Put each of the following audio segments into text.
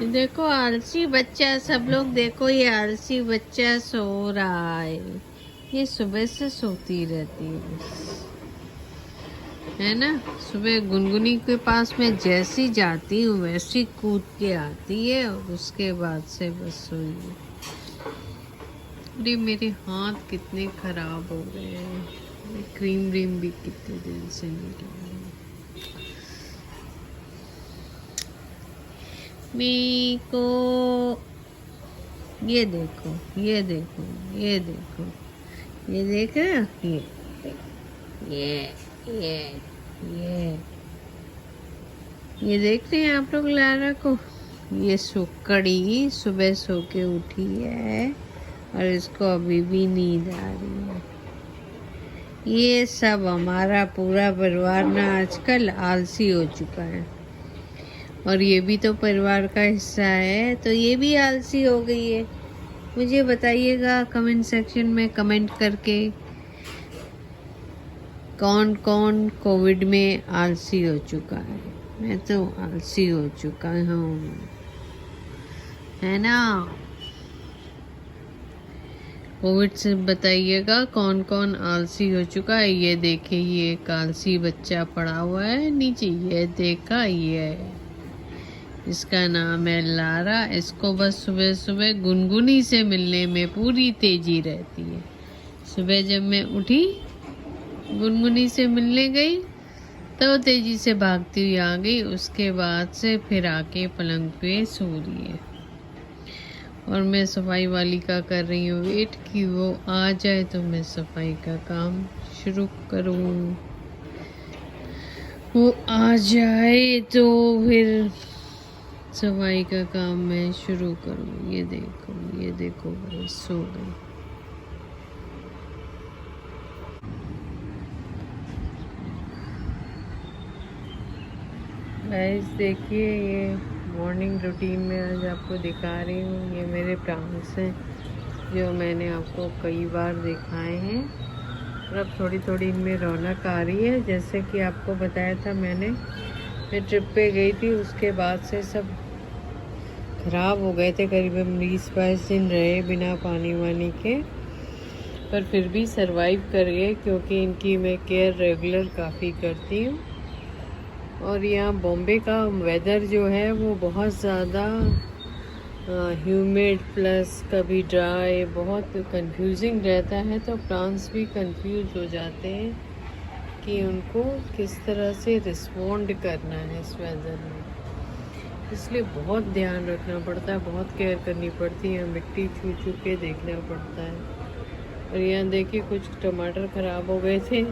देखो आलसी बच्चा, सब लोग देखो ये आलसी बच्चा सो रहा है। ये सुबह से सोती रहती है बस, है ना। सुबह गुनगुनी के पास में जैसी जाती हूँ वैसी कूद के आती है और उसके बाद से बस सोई है। अरे मेरे हाथ कितने खराब हो गए हैं, क्रीम व्रीम भी कितने दिन से नहीं लगाई। मी को ये देखो, ये देखो, ये देखो, ये देख रहे हो, ये ये ये ये देख रहे हैं आप लोग लारा को। ये सुकड़ी सुबह सो के उठी है और इसको अभी भी नींद आ रही है। ये सब हमारा पूरा परिवार ना आजकल आलसी हो चुका है और ये भी तो परिवार का हिस्सा है, तो ये भी आलसी हो गई है। मुझे बताइएगा कमेंट सेक्शन में कमेंट करके कौन कौन कोविड में आलसी हो चुका है। मैं तो आलसी हो चुका हूँ, है ना। कोविड से बताइएगा कौन कौन आलसी हो चुका है। ये देखिए, ये एक आलसी बच्चा पड़ा हुआ है नीचे, ये देखा, ये इसका नाम है लारा। इसको बस सुबह सुबह गुनगुनी से मिलने में पूरी तेजी रहती है। सुबह जब मैं उठी, गुनगुनी से मिलने गई तो तेजी से भागती हुई आ गई। उसके बाद से फिर आके पलंग पे सो रही है और मैं सफाई वाली का कर रही हूँ वेट कि वो आ जाए तो मैं सफाई का काम शुरू करूँ। वो आ जाए तो फिर सफाई का काम मैं शुरू करूँ। ये देखो, ये देखो, बस सो गई। गाइस देखिए, ये मॉर्निंग रूटीन में आज आपको दिखा रही हूँ। ये मेरे प्लांट्स हैं जो मैंने आपको कई बार दिखाए हैं और अब थोड़ी थोड़ी इनमें रौनक आ रही है। जैसे कि आपको बताया था मैंने ट्रिप पे गई थी, उसके बाद से सब ख़राब हो गए थे। करीबन 20-22 दिन रहे बिना पानी वानी के, पर फिर भी सरवाइव कर गए क्योंकि इनकी मैं केयर रेगुलर काफ़ी करती हूँ। और यहाँ बॉम्बे का वेदर जो है वो बहुत ज़्यादा ह्यूमिड प्लस कभी ड्राई, बहुत कंफ्यूजिंग रहता है। तो प्लांट्स भी कंफ्यूज हो जाते हैं कि उनको किस तरह से रिस्पॉन्ड करना है इस वेदर में। इसलिए बहुत ध्यान रखना पड़ता है, बहुत केयर करनी पड़ती है, मिट्टी छू छू के देखना पड़ता है। और यहाँ देखिए, कुछ टमाटर ख़राब हो गए थे,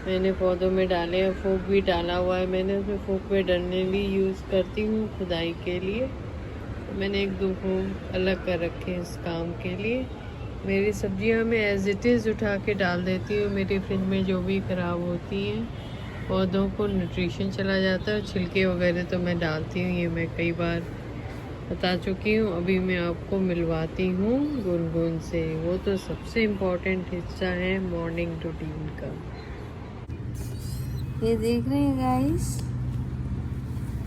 मैंने पौधों में डाले हैं। फूक भी डाला हुआ है मैंने, उसमें फूक में डलने भी यूज़ करती हूँ खुदाई के लिए। तो मैंने 1-2 फूक अलग कर रखे हैं इस काम के लिए। मेरी सब्जियां मैं एज इट इज़ उठा के डाल देती हूँ। मेरी फ्रिज में जो भी ख़राब होती हैं, पौधों को न्यूट्रिशन चला जाता है। छिलके वगैरह तो मैं डालती हूँ, ये मैं कई बार बता चुकी हूँ। अभी मैं आपको मिलवाती हूँ गुनगुन से, वो तो सबसे इम्पोर्टेंट हिस्सा है मॉर्निंग रूटीन का। ये देख रहे हैं गाइस,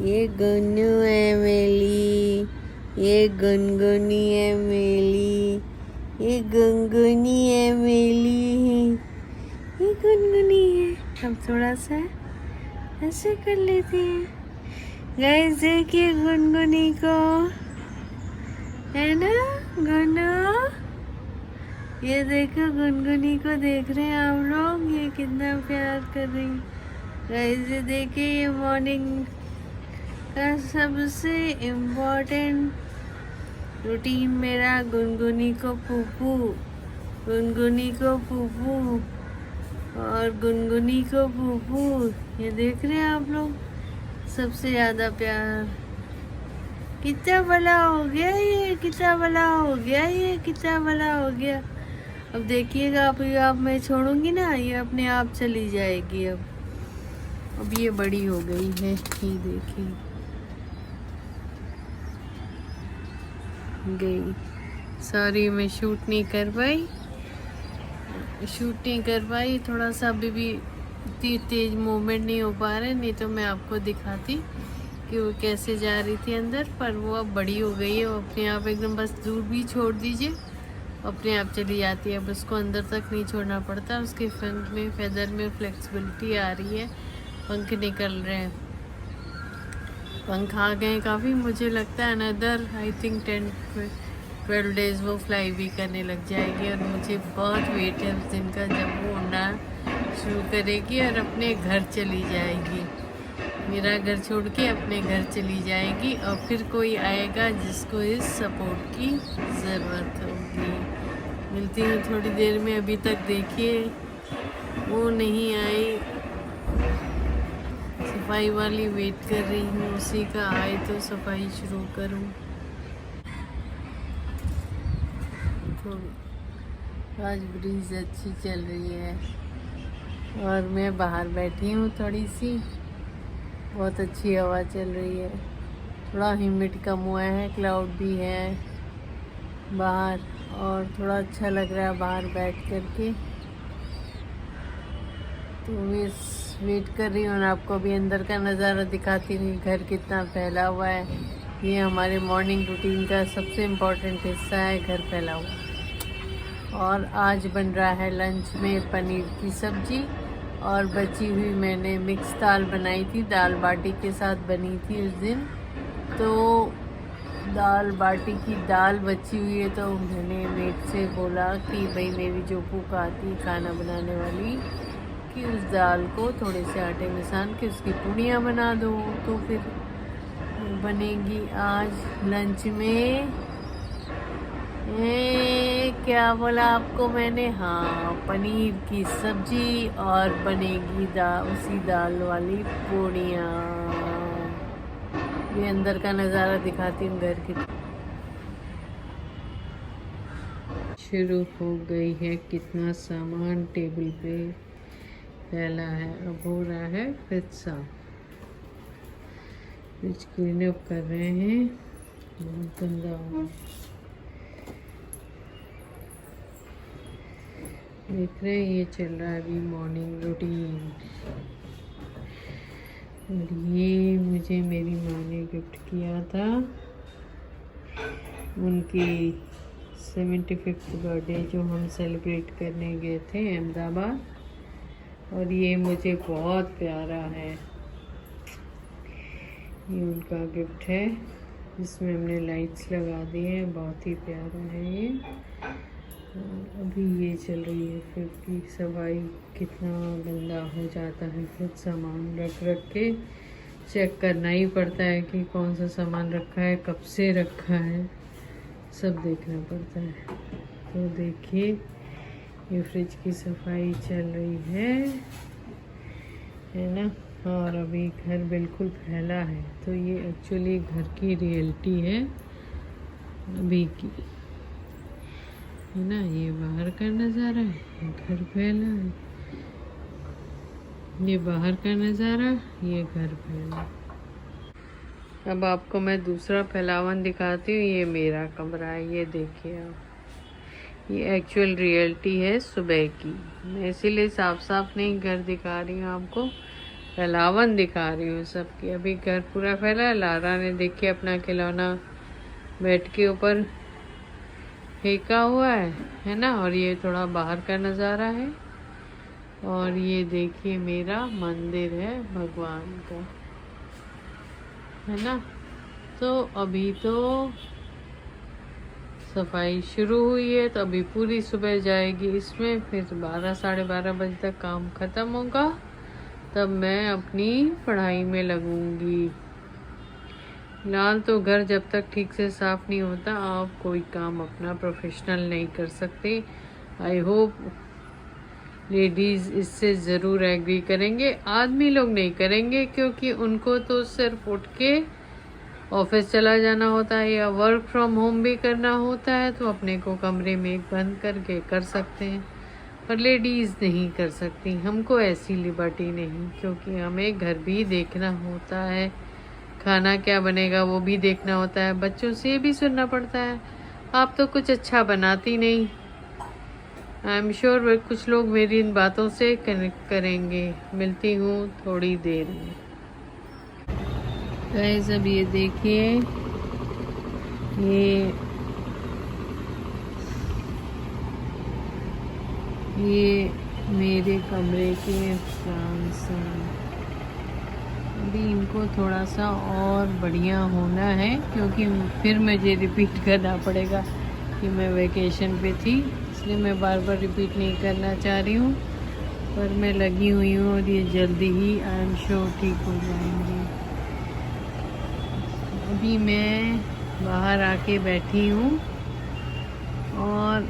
ये गुन्नू है मेली, ये गुनगुनी है मेली, ये गुनगुनी है मेली, ये गुनगुनी है। हम थोड़ा सा ऐसे कर लेते हैं। गाइस देखिए गुनगुनी को, है ना गुन्नू। ये देखो गुनगुनी को, देख रहे हैं आप लोग, ये कितना प्यार कर रही है। गाइस ये देखिए, ये मॉर्निंग का सबसे इम्पोर्टेंट रूटीन मेरा गुनगुनी को पूपू, गुनगुनी को पूपू और गुनगुनी को पूपू। ये देख रहे हैं आप लोग, सबसे ज़्यादा प्यार। कितना बड़ा हो गया ये, कितना बड़ा हो गया ये, कितना बड़ा हो गया। अब देखिएगा, आप मैं छोड़ूंगी ना, ये अपने आप चली जाएगी। अब ये बड़ी हो गई है, ये देखिए गई। सॉरी मैं शूट नहीं कर पाई, थोड़ा सा अभी भी तेज मूवमेंट नहीं हो पा रहा है, नहीं तो मैं आपको दिखाती कि वो कैसे जा रही थी अंदर, पर वो अब बड़ी हो गई है, वो अपने आप एकदम बस दूर भी छोड़ दीजिए अपने आप चली जाती है। अब उसको अंदर तक नहीं छोड़ना पड़ता, उसके फेदर में फ्लेक्सिबिलिटी आ रही है, पंख निकल रहे हैं, पंख आ गए काफ़ी। मुझे लगता है अनदर आई थिंक 10-12 डेज़ वो फ्लाई भी करने लग जाएगी, और मुझे बहुत वेट है उस दिन का जब वो उड़ना शुरू करेगी और अपने घर चली जाएगी, मेरा घर छोड़ के अपने घर चली जाएगी, और फिर कोई आएगा जिसको इस सपोर्ट की ज़रूरत होगी। मिलती हूँ थोड़ी देर में। अभी तक देखिए वो नहीं आई, सफाई वाली वेट कर रही हूँ, उसी का आए तो सफाई शुरू करूँ। तो आज ब्रीज अच्छी चल रही है और मैं बाहर बैठी हूँ, थोड़ी सी बहुत अच्छी हवा चल रही है, थोड़ा ह्यूमिड कम हुआ है, क्लाउड भी है बाहर, और थोड़ा अच्छा लग रहा है बाहर बैठ करके। तो वेट कर रही हूँ और आपको भी अंदर का नज़ारा दिखाती हूँ, घर कितना फैला हुआ है। ये हमारे मॉर्निंग रूटीन का सबसे इम्पोर्टेंट हिस्सा है, घर फैला हुआ। और आज बन रहा है लंच में पनीर की सब्ज़ी, और बची हुई मैंने मिक्स दाल बनाई थी, दाल बाटी के साथ बनी थी उस दिन, तो दाल बाटी की दाल बची हुई है। तो मैंने मेट से बोला कि भाई मेरी जो कुक आती खाना बनाने वाली, कि उस दाल को थोड़े से आटे में सान के उसकी पूड़ियाँ बना दो, तो फिर बनेगी आज लंच में। क्या बोला आपको मैंने? हाँ, पनीर की सब्जी, और बनेगी उसी दाल वाली पूड़ियाँ। ये अंदर का नज़ारा दिखाती हूँ घर की। शुरू हो गई है, कितना सामान टेबल पे फैला है। अब हो रहा है फ्रिज साफ, फ्रिज क्लीन अप कर रहे हैं, बहुत गंदा हो। देख रहे हैं ये चल रहा है अभी मॉर्निंग रूटीन। और ये मुझे मेरी माँ ने गिफ्ट किया था, उनकी 75th बर्थडे जो हम सेलिब्रेट करने गए थे अहमदाबाद, और ये मुझे बहुत प्यारा है। ये उनका गिफ्ट है, जिसमें हमने लाइट्स लगा दी हैं, बहुत ही प्यारा है ये। अभी ये चल रही है फिर की सफाई, कितना गंदा हो जाता है, फिर सामान रख के चेक करना ही पड़ता है कि कौन सा सामान रखा है, कब से रखा है, सब देखना पड़ता है। तो देखिए ये फ्रिज की सफाई चल रही है ना। और अभी घर बिल्कुल फैला है, तो ये एक्चुअली घर की रियलिटी है अभी की, है ना। ये बाहर का नज़ारा है, घर फैला है, ये बाहर का नज़ारा, ये घर फैला। अब आपको मैं दूसरा फैलावन दिखाती हूँ। ये मेरा कमरा है, ये देखिए आप, ये एक्चुअल रियलिटी है सुबह की। मैं इसीलिए साफ साफ नहीं घर दिखा रही हूँ आपको, फैलावन दिखा रही हूँ सबकी। अभी घर पूरा फैला है। लारा ने देखिए अपना खिलौना बेड के ऊपर फेंका हुआ है ना। और ये थोड़ा बाहर का नज़ारा है, और ये देखिए मेरा मंदिर है भगवान का, है ना। तो अभी तो सफाई शुरू हुई है, तो अभी पूरी सुबह जाएगी इसमें, फिर 12-12:30 बजे तक काम ख़त्म होगा, तब मैं अपनी पढ़ाई में लगूंगी। फिलहाल तो घर जब तक ठीक से साफ नहीं होता, आप कोई काम अपना प्रोफेशनल नहीं कर सकते। आई होप लेडीज़ इससे ज़रूर एग्री करेंगे, आदमी लोग नहीं करेंगे, क्योंकि उनको तो सिर्फ उठ के ऑफिस चला जाना होता है या वर्क फ्रॉम होम भी करना होता है, तो अपने को कमरे में बंद करके कर सकते हैं, पर लेडीज़ नहीं कर सकती। हमको ऐसी लिबर्टी नहीं, क्योंकि हमें घर भी देखना होता है, खाना क्या बनेगा वो भी देखना होता है, बच्चों से भी सुनना पड़ता है, आप तो कुछ अच्छा बनाती नहीं। आई एम श्योर कुछ लोग मेरी इन बातों से कनेक्ट करेंगे। मिलती हूँ थोड़ी देर में। गाइस अब ये देखिए, ये मेरे कमरे के फैंस हैं। अभी इनको थोड़ा सा और बढ़िया होना है, क्योंकि फिर मुझे रिपीट करना पड़ेगा कि मैं वैकेशन पे थी, इसलिए मैं बार बार रिपीट नहीं करना चाह रही हूँ। पर मैं लगी हुई हूँ और ये जल्दी ही आई एम श्योर ठीक हो जाएंगी। अभी मैं बाहर आके बैठी हूँ और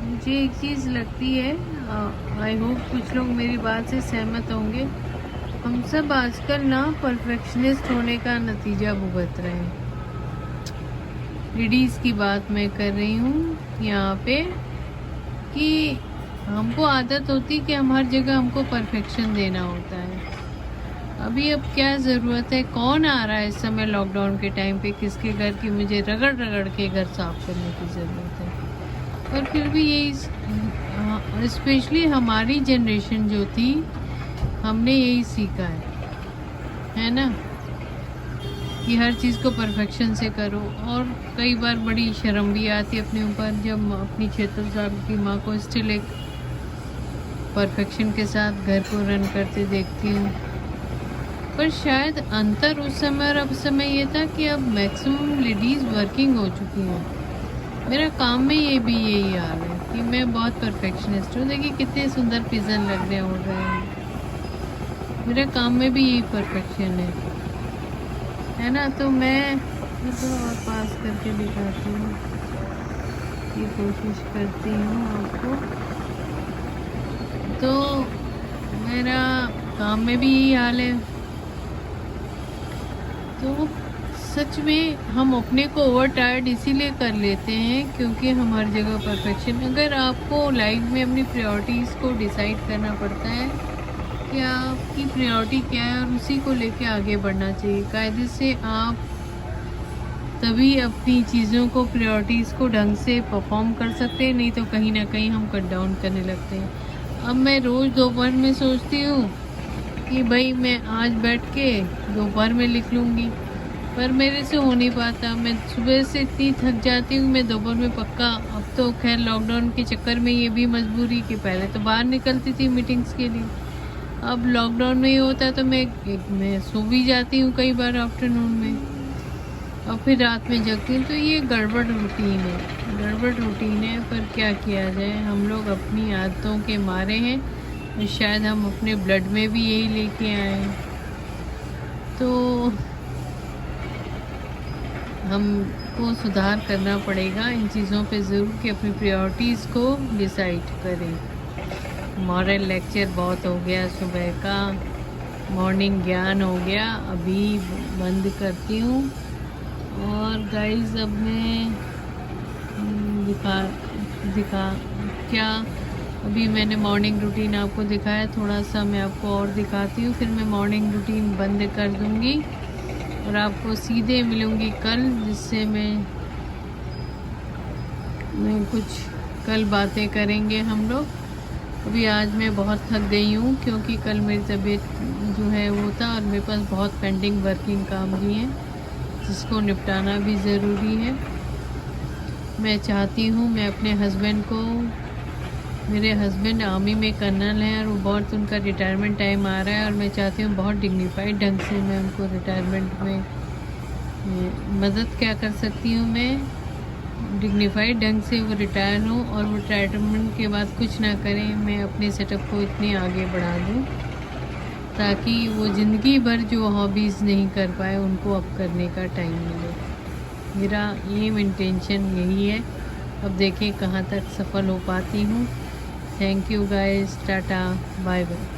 मुझे एक चीज़ लगती है, आई होप कुछ लोग मेरी बात से सहमत होंगे, हम सब आजकल ना परफेक्शनिस्ट होने का नतीजा भुगत रहे हैं। लेडीज़ की बात मैं कर रही हूँ यहाँ पे, कि हमको आदत होती कि हम हर जगह हमको परफेक्शन देना होता है। अभी अब क्या ज़रूरत है, कौन आ रहा है इस समय लॉकडाउन के टाइम पे किसके घर की मुझे रगड़ रगड़ के घर साफ करने की ज़रूरत है। और फिर भी यही, स्पेशली हमारी जनरेशन जो थी, हमने यही सीखा है ना, कि हर चीज़ को परफेक्शन से करो। और कई बार बड़ी शर्म भी आती है अपने ऊपर, जब अपनी 76 साल की माँ को स्टिल एक परफेक्शन के साथ घर को रन करते देखती हूँ। पर शायद अंतर उस समय और अब समय ये था कि अब मैक्सिमम लेडीज़ वर्किंग हो चुकी हैं। मेरा काम में ये भी यही हाल है कि मैं बहुत परफेक्शनिस्ट हूँ। देखिए कितने सुंदर पिजन लग रहे उड़ रहे हैं, मेरे काम में भी यही परफेक्शन है ना। तो मैं थोड़ा और पास करके दिखाती हूँ, ये कोशिश करती हूँ आपको। तो मेरा काम में भी यही हाल है। तो सच में हम अपने को ओवर टायर्ड इसीलिए कर लेते हैं क्योंकि हम हर जगह परफेक्शन। अगर आपको लाइफ में अपनी प्रायोरिटीज़ को डिसाइड करना पड़ता है कि आपकी प्रायोरिटी क्या है और उसी को लेके आगे बढ़ना चाहिए। कायदे से आप तभी अपनी चीज़ों को, प्रायोरिटीज़ को ढंग से परफॉर्म कर सकते हैं, नहीं तो कहीं ना कहीं हम कट डाउन करने लगते हैं। अब मैं रोज़ दोपहर में सोचती हूँ कि भाई मैं आज बैठ के दोपहर में लिख लूँगी, पर मेरे से हो नहीं पाता। मैं सुबह से इतनी थक जाती हूँ, मैं दोपहर में पक्का, अब तो खैर लॉकडाउन के चक्कर में ये भी मजबूरी कि पहले तो बाहर निकलती थी मीटिंग्स के लिए, अब लॉकडाउन में ही होता तो मैं सो भी जाती हूँ कई बार आफ्टरनून में, और फिर रात में जगती हूँ। तो ये गड़बड़ रूटीन है। पर क्या किया जाए, हम लोग अपनी आदतों के मारे हैं और शायद हम अपने ब्लड में भी यही लेके आए हैं। तो हमको सुधार करना पड़ेगा इन चीज़ों पे ज़रूर, कि अपनी प्रायोरिटीज़ को डिसाइड करें। मॉरल लेक्चर बहुत हो गया, सुबह का मॉर्निंग ज्ञान हो गया, अभी बंद करती हूँ। और गाइस अब मैं दिखा क्या, अभी मैंने मॉर्निंग रूटीन आपको दिखाया, थोड़ा सा मैं आपको और दिखाती हूँ, फिर मैं मॉर्निंग रूटीन बंद कर दूँगी और आपको सीधे मिलूँगी कल, जिससे मैं कुछ कल बातें करेंगे हम लोग। अभी आज मैं बहुत थक गई हूँ क्योंकि कल मेरी तबीयत जो है वो था, और मेरे पास बहुत पेंडिंग वर्किंग काम भी हैं जिसको निपटाना भी ज़रूरी है। मैं चाहती हूँ, मैं अपने हस्बैंड को, मेरे हस्बैंड आर्मी में कर्नल हैं और वो बहुत, उनका रिटायरमेंट टाइम आ रहा है, और मैं चाहती हूँ बहुत डिग्निफाइड ढंग से मैं उनको रिटायरमेंट में मदद क्या कर सकती हूँ, मैं डिग्निफाइड ढंग से वो रिटायर हों और वो रिटायरमेंट के बाद कुछ ना करें। मैं अपने सेटअप को इतने आगे बढ़ा दूँ ताकि वो ज़िंदगी भर जो हॉबीज़ नहीं कर पाए उनको अब करने का टाइम मिले। मेरा एम इंटेंशन यही है। अब देखें कहाँ तक सफल हो पाती हूँ। Thank you guys, tata bye bye.